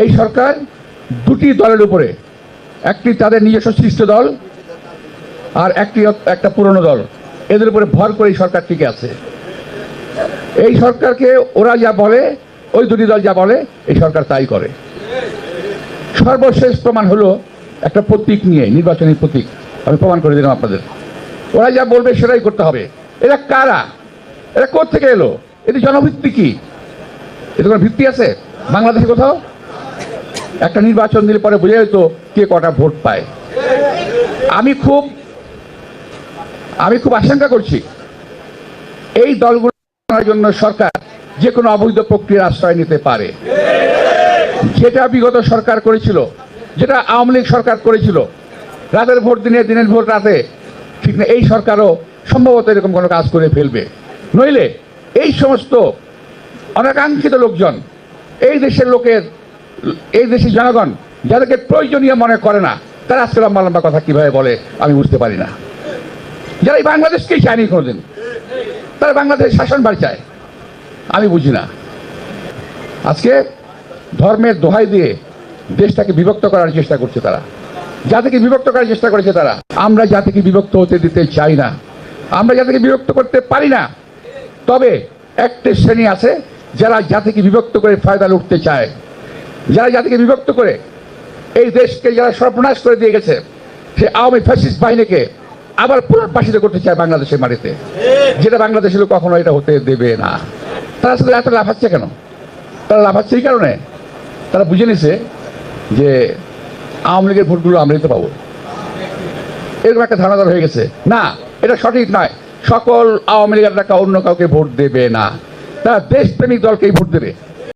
এই সরকার দুটি দলের উপরে, একটি তাদের নিজস্ব সৃষ্ট দল আর একটা পুরনো দল, এদের উপরে ভর করে এই সরকার টিকে আছে। এই সরকারকে ওরা যা বলে, ওই দুটি দল যা বলে, এই সরকার তাই করে। সর্বশেষ প্রমাণ হলো একটা প্রতীক নিয়ে, নির্বাচনী প্রতীক। আমি প্রমাণ করে দিলাম আপনাদের। ওরা যা বলবে সেটাই করতে হবে। এরা কারা? এরা কোথা থেকে এলো? এটি জনভিত্তি কি? এতে কোনো ভিত্তি আছে বাংলাদেশে কোথাও? একটা নির্বাচন দিলে পরে বোঝা যেত কে কটা ভোট পায়। আমি খুব আশঙ্কা করছি এই দলগুলোর জন্য সরকার যে কোনো অবৈধ প্রক্রিয়ার আশ্রয় নিতে পারে। যেটা বিগত সরকার করেছিল, যেটা আওয়ামী লীগ সরকার করেছিল, রাতের ভোট দিনে, দিনের ভোট রাতে, ঠিক না? এই সরকারও সম্ভবত এরকম কোনো কাজ করে ফেলবে। নইলে এই সমস্ত অনাকাঙ্ক্ষিত লোকজন, এই দেশের লোকের, এই দেশের জনগণ যাদেরকে প্রয়োজনীয় মনে করে না, তারা আজকে লম্বা লম্বা কথা কিভাবে বলে আমি বুঝতে পারি না। যারা এই বাংলাদেশকেই চায়নি কোনোদিন, তারা বাংলাদেশ শাসনভার চায়, আমি বুঝি না। আজকে ধর্মের দোহাই দিয়ে দেশটাকে বিভক্ত করার চেষ্টা করছে তারা, জাতিকে বিভক্ত করার চেষ্টা করেছে তারা। আমরা জাতিকে বিভক্ত হতে দিতে চাই না, আমরা জাতিকে বিভক্ত করতে পারি না। তবে একটা শ্রেণী আছে যারা জাতিকে বিভক্ত করে ফায়দা লুটতে চায়, যারা জাতিকে বিভক্ত করে এই দেশকে যারা সর্বনাশ করে দিয়ে গেছে, সে আওয়ামী ফ্যাসিস্ট বাহিনীকে আবার পুনর্বাসিত করতে চায় বাংলাদেশের মাটিতে, যেটা বাংলাদেশের লোক কখনো এটা হতে দেবে না। তারা আসলে এত লাফাচ্ছে কেন? তারা লাফাচ্ছে এই কারণে, তারা বুঝে নিছে যে আওয়ামী লীগের ভোটগুলো আমরাই তো পাবো, এরকম একটা ধারণা হয়ে গেছে। না, এটা সঠিক নয়। সকল আওয়ামী লীগের টাকা অন্য কাউকে ভোট দেবে না, তারা দেশপ্রেমিক দলকেই ভোট দেবে।